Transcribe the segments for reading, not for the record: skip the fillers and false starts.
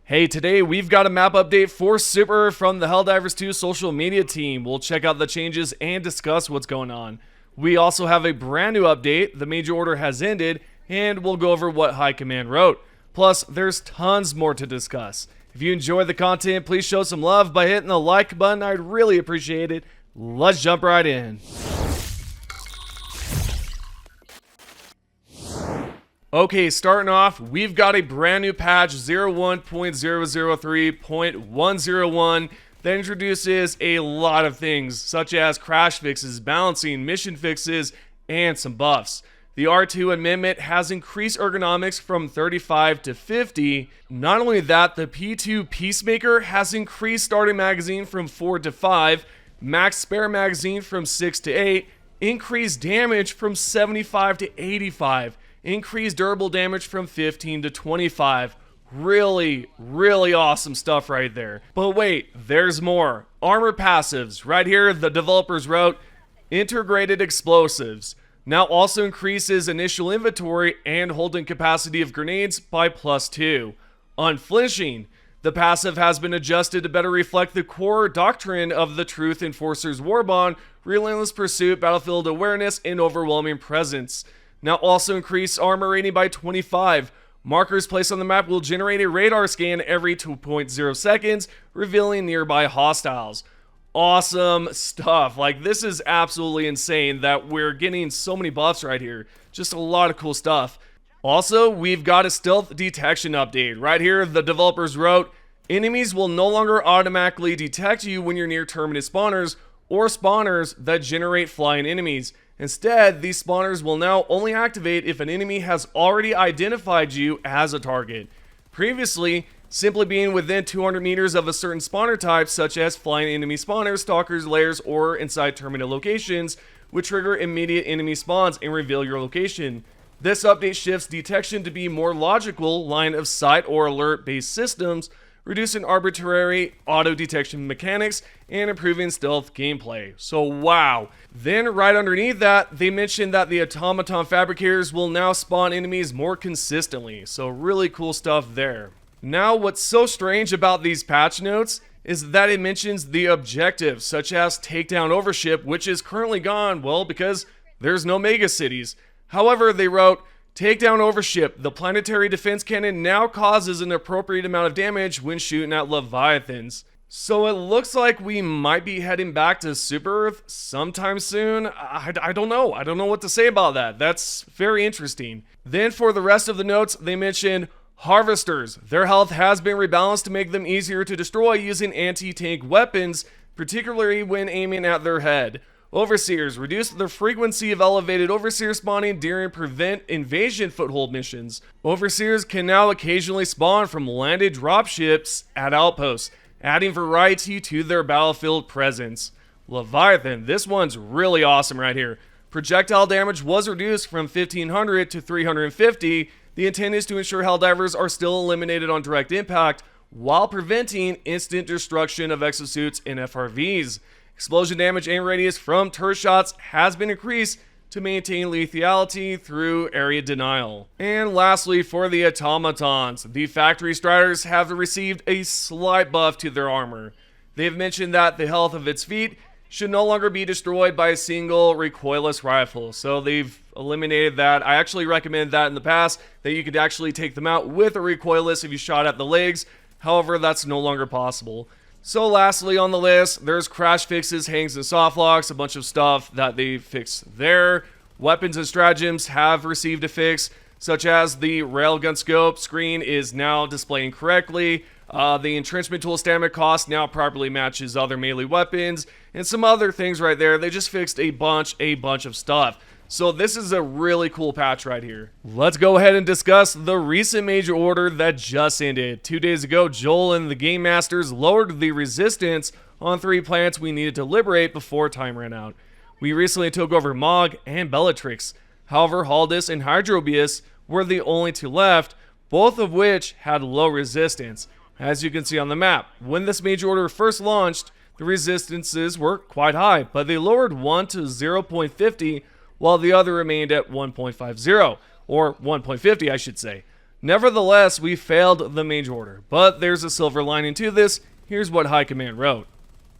Hey, today we've got a map update for Super from the Helldivers 2 social media team. We'll check out the changes and discuss what's going on. We also have a brand new update, the major order has ended, and we'll go over what High Command wrote. Plus, there's tons more to discuss. If you enjoy the content, please show some love by hitting the like button, I'd really appreciate it. Let's jump right in. Okay, starting off, we've got a brand new patch 01.003.101 that introduces a lot of things, such as crash fixes, balancing, mission fixes, and some buffs. The R2 amendment has increased ergonomics from 35 to 50. Not only that, the P2 Peacemaker has increased starting magazine from 4 to 5, max spare magazine from 6 to 8, increased damage from 75 to 85, increased durable damage from 15 to 25. Really awesome stuff right there. But wait, there's more. Armor passives. Right here, the developers wrote, Integrated Explosives. Now also increases initial inventory and holding capacity of grenades by +2. Unflinching. The passive has been adjusted to better reflect the core doctrine of the Truth Enforcer's Warbond, relentless pursuit, battlefield awareness, and overwhelming presence. Now also increase armor rating by 25. Markers placed on the map will generate a radar scan every 2.0 seconds, revealing nearby hostiles. Awesome stuff. Like, this is absolutely insane that we're getting so many buffs right here. Just a lot of cool stuff. Also, we've got a stealth detection update. Right here, the developers wrote, enemies will no longer automatically detect you when you're near terminus spawners or spawners that generate flying enemies. Instead, these spawners will now only activate if an enemy has already identified you as a target. Previously, simply being within 200 meters of a certain spawner type, such as flying enemy spawners, stalkers, lairs, or inside terminal locations, would trigger immediate enemy spawns and reveal your location. This update shifts detection to be more logical line of sight or alert based systems, reducing arbitrary auto detection mechanics and improving stealth gameplay. So wow. Then right underneath that, they mentioned that the Automaton Fabricators will now spawn enemies more consistently. So really cool stuff there. Now what's so strange about these patch notes is that it mentions the objectives, such as take down overship, which is currently gone, well, because there's no mega cities. However, they wrote, take down overship. The planetary defense cannon now causes an appropriate amount of damage when shooting at Leviathans. So it looks like we might be heading back to Super Earth sometime soon. I don't know. I don't know what to say about that. That's very interesting. Then for the rest of the notes, they mentioned harvesters. Their health has been rebalanced to make them easier to destroy using anti-tank weapons, particularly when aiming at their head. Overseers reduce the frequency of elevated overseer spawning during prevent invasion foothold missions. Overseers can now occasionally spawn from landed dropships at outposts, adding variety to their battlefield presence. Leviathan, this one's really awesome right here. Projectile damage was reduced from 1500 to 350. The intent is to ensure Helldivers are still eliminated on direct impact while preventing instant destruction of exosuits and FRVs. Explosion damage and radius from turret shots has been increased to maintain lethality through area denial. And lastly, for the Automatons, the factory striders have received a slight buff to their armor. They have mentioned that the health of its feet should no longer be destroyed by a single recoilless rifle. So they've eliminated that. I actually recommend that in the past, that you could actually take them out with a recoilless if you shot at the legs. However, that's no longer possible. So lastly on the list, there's crash fixes, hangs, and soft locks, a bunch of stuff that they fixed there. Weapons and stratagems have received a fix, such as the railgun scope screen is now displaying correctly. The entrenchment tool stamina cost now properly matches other melee weapons, and some other things right there. They just fixed a bunch of stuff. So this is a really cool patch right here. Let's go ahead and discuss the recent major order that just ended. 2 days ago, Joel and the Game Masters lowered the resistance on 3 planets we needed to liberate before time ran out. We recently took over Mog and Bellatrix. However, Haldus and Hydrobius were the only 2 left, both of which had low resistance. As you can see on the map, when this major order first launched, the resistances were quite high, but they lowered one to 0.50 while the other remained at 1.50, or 1.50 I should say. Nevertheless, we failed the Mage Order, but there's a silver lining to this. Here's what High Command wrote.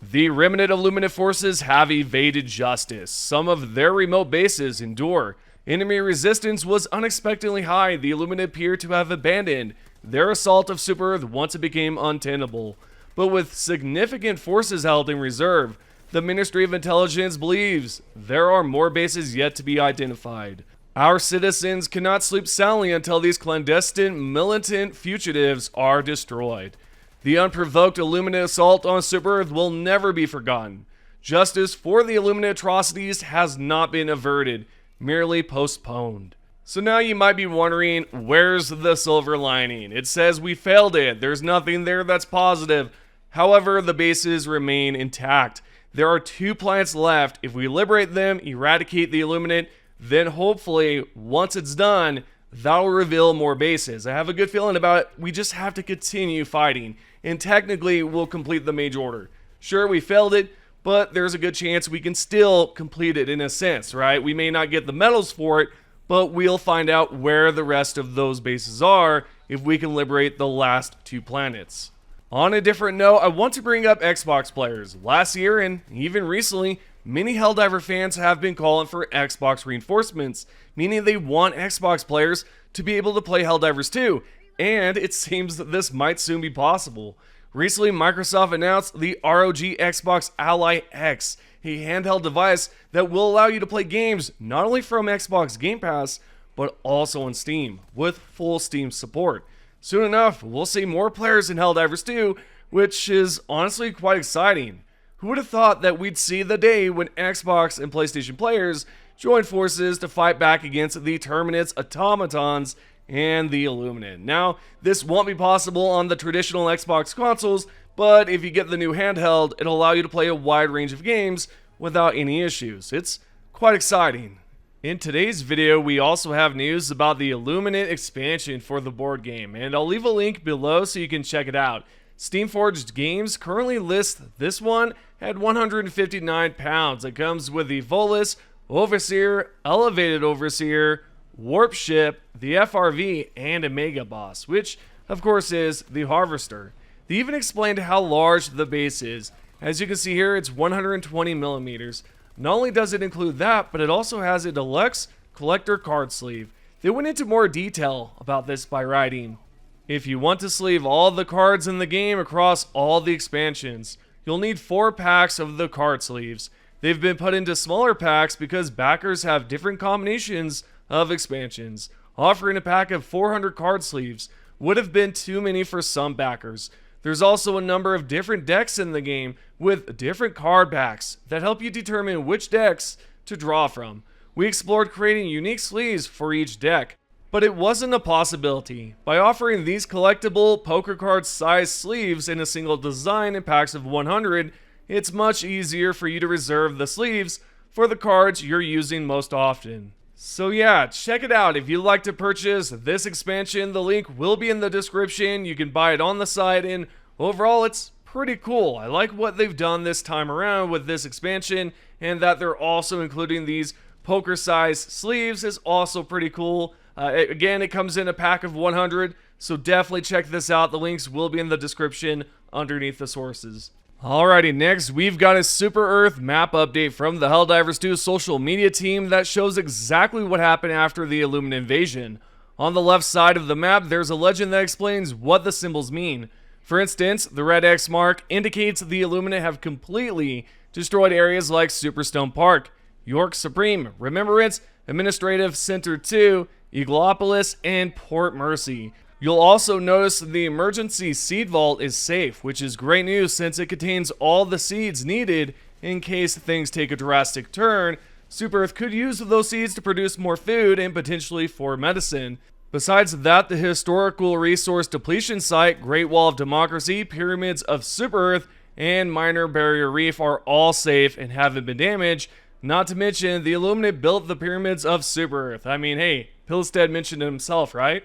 The remnant Illuminate forces have evaded justice. Some of their remote bases endure. Enemy resistance was unexpectedly high. The Illuminate appear to have abandoned their assault of Super-Earth once it became untenable. But with significant forces held in reserve, the Ministry of Intelligence believes there are more bases yet to be identified. Our citizens cannot sleep soundly until these clandestine, militant fugitives are destroyed. The unprovoked Illuminate assault on Super-Earth will never be forgotten. Justice for the Illuminate atrocities has not been averted, merely postponed. So now you might be wondering, where's the silver lining? It says we failed it. There's nothing there that's positive. However, the bases remain intact. There are 2 planets left. If we liberate them, eradicate the Illuminate, then hopefully, once it's done, that'll reveal more bases. I have a good feeling about it. We just have to continue fighting. And technically, we'll complete the Mage Order. Sure, we failed it, but there's a good chance we can still complete it in a sense, right? We may not get the medals for it, but we'll find out where the rest of those bases are if we can liberate the last 2 planets. On a different note, I want to bring up Xbox players. Last year, and even recently, many Helldiver fans have been calling for Xbox reinforcements, meaning they want Xbox players to be able to play Helldivers too, and it seems that this might soon be possible. Recently, Microsoft announced the ROG Xbox Ally X, a handheld device that will allow you to play games not only from Xbox Game Pass, but also on Steam, with full Steam support. Soon enough, we'll see more players in Helldivers 2, which is honestly quite exciting. Who would have thought that we'd see the day when Xbox and PlayStation players join forces to fight back against the Terminates, Automatons, and the Illuminate? Now, this won't be possible on the traditional Xbox consoles, but if you get the new handheld, it'll allow you to play a wide range of games without any issues. It's quite exciting. In today's video, we also have news about the Illuminate Expansion for the board game, and I'll leave a link below so you can check it out. Steamforged Games currently lists this one at £159. It comes with the Volus, Overseer, Elevated Overseer, Warp Ship, the FRV, and a Mega Boss, which of course is the Harvester. They even explained how large the base is. As you can see here, it's 120 millimeters. Not only does it include that, but it also has a deluxe collector card sleeve. They went into more detail about this by writing, if you want to sleeve all the cards in the game across all the expansions, you'll need 4 packs of the card sleeves. They've been put into smaller packs because backers have different combinations of expansions. Offering a pack of 400 card sleeves would have been too many for some backers. There's also a number of different decks in the game with different card backs that help you determine which decks to draw from. We explored creating unique sleeves for each deck, but it wasn't a possibility. By offering these collectible poker card size sleeves in a single design in packs of 100, it's much easier for you to reserve the sleeves for the cards you're using most often. So yeah, check it out. If you'd like to purchase this expansion, the link will be in the description. You can buy it on the site, and overall it's pretty cool. I like what they've done this time around with this expansion, and that they're also including these poker size sleeves is also pretty cool. Again, it comes in a pack of 100, so definitely check this out. The links will be in the description underneath the sources. Alrighty, next we've got a Super Earth map update from the Helldivers 2 social media team that shows exactly what happened after the Illuminate invasion. On the left side of the map, there's a legend that explains what the symbols mean. For instance, the red X mark indicates the Illuminate have completely destroyed areas like Superstone Park, York Supreme, Remembrance, Administrative Center 2, Eagleopolis, and Port Mercy. You'll also notice the emergency seed vault is safe, which is great news since it contains all the seeds needed in case things take a drastic turn. Super Earth could use those seeds to produce more food and potentially for medicine. Besides that, the historical resource depletion site, Great Wall of Democracy, Pyramids of Super Earth, and Minor Barrier Reef are all safe and haven't been damaged. Not to mention, the Illuminate built the Pyramids of Super Earth. I mean, hey, Pilstead mentioned it himself, right?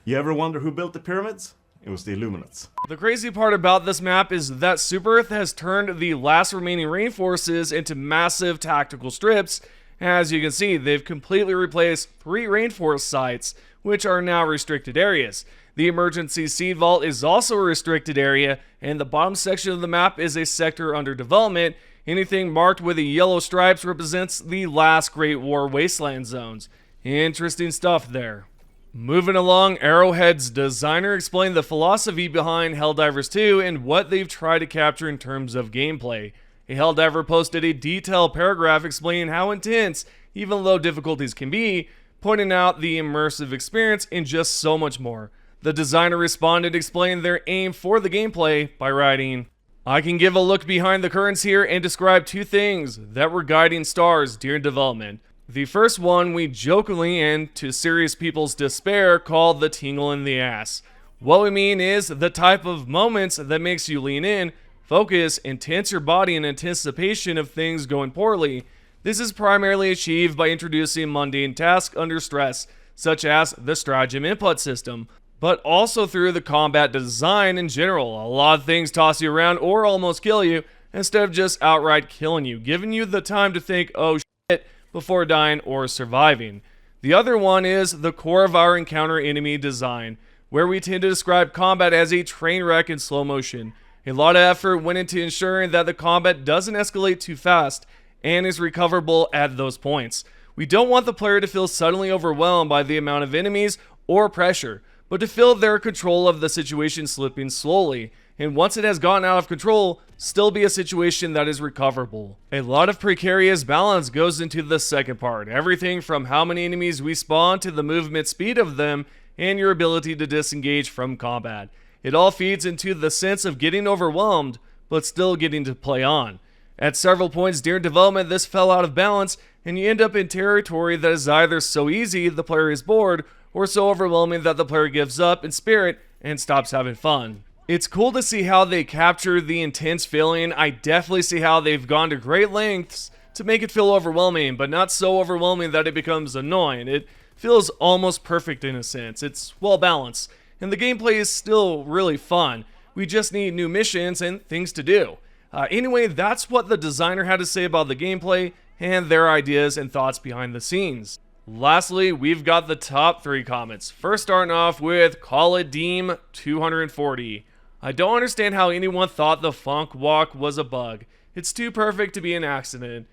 You ever wonder who built the pyramids? It was the Illuminates. The crazy part about this map is that Super Earth has turned the last remaining rainforests into massive tactical strips, As you can see, they've completely replaced 3 rainforest sites, which are now restricted areas. The emergency seed vault is also a restricted area, and the bottom section of the map is a sector under development. Anything marked with the yellow stripes represents the last Great War wasteland zones. Interesting stuff there. Moving along, Arrowhead's designer explained the philosophy behind Helldivers 2 and what they've tried to capture in terms of gameplay. A Helldiver posted a detailed paragraph explaining how intense, even low difficulties can be, pointing out the immersive experience and just so much more. The designer responded explaining their aim for the gameplay by writing, "I can give a look behind the curtains here and describe 2 things that were guiding stars during development. The first one we jokingly and to serious people's despair call the tingle in the ass. What we mean is the type of moments that makes you lean in, focus, and tense your body in anticipation of things going poorly. This is primarily achieved by introducing mundane tasks under stress, such as the stratagem input system, but also through the combat design in general. A lot of things toss you around or almost kill you, instead of just outright killing you, giving you the time to think, oh shit, before dying or surviving. The other one is the core of our encounter enemy design, where we tend to describe combat as a train wreck in slow motion. A lot of effort went into ensuring that the combat doesn't escalate too fast and is recoverable at those points. We don't want the player to feel suddenly overwhelmed by the amount of enemies or pressure, but to feel their control of the situation slipping slowly, and once it has gotten out of control, still be a situation that is recoverable. A lot of precarious balance goes into the second part, everything from how many enemies we spawn to the movement speed of them and your ability to disengage from combat. It all feeds into the sense of getting overwhelmed, but still getting to play on. At several points during development, this fell out of balance, and you end up in territory that is either so easy the player is bored, or so overwhelming that the player gives up in spirit and stops having fun. It's cool to see how they capture the intense feeling. I definitely see how they've gone to great lengths to make it feel overwhelming, but not so overwhelming that it becomes annoying. It feels almost perfect in a sense. It's well balanced, and the gameplay is still really fun. We just need new missions and things to do. Anyway, that's what the designer had to say about the gameplay and their ideas and thoughts behind the scenes. Lastly, we've got the top 3 comments. First, starting off with Call It Deem 240. I don't understand how anyone thought the funk walk was a bug. It's too perfect to be an accident.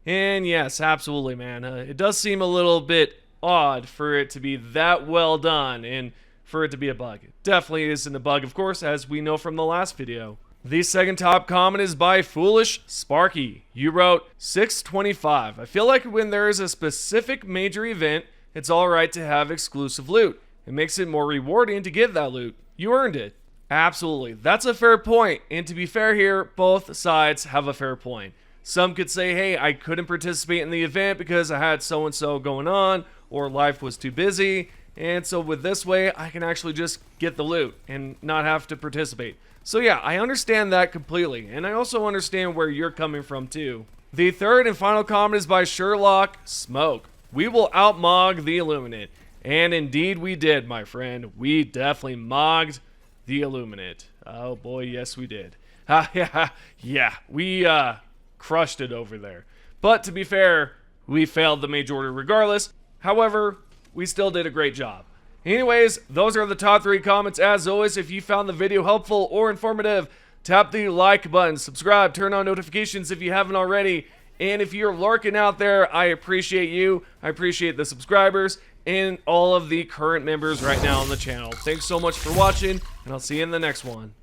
And yes, absolutely, man. It does seem a little bit odd for it to be that well done and for it to be a bug. It definitely isn't a bug, of course, as we know from the last video. The second top comment is by Foolish Sparky. You wrote 625. I feel like when there is a specific major event, it's alright to have exclusive loot. It makes it more rewarding to get that loot. You earned it. Absolutely. That's a fair point. And to be fair here, both sides have a fair point. Some could say, hey, I couldn't participate in the event because I had so-and-so going on, or life was too busy. And so with this way, I can actually just get the loot and not have to participate. So yeah, I understand that completely. And I also understand where you're coming from too. The third and final comment is by Sherlock Smoke. We will outmog the Illuminate. And indeed we did, my friend. We definitely mogged the Illuminate. Oh boy, yes we did. Yeah, we crushed it over there. But to be fair, we failed the major order regardless. However, we still did a great job. Anyways, those are the top 3 comments. As always, if you found the video helpful or informative, tap the like button, subscribe, turn on notifications if you haven't already. And if you're lurking out there, I appreciate you. I appreciate the subscribers and all of the current members right now on the channel. Thanks so much for watching, and I'll see you in the next one.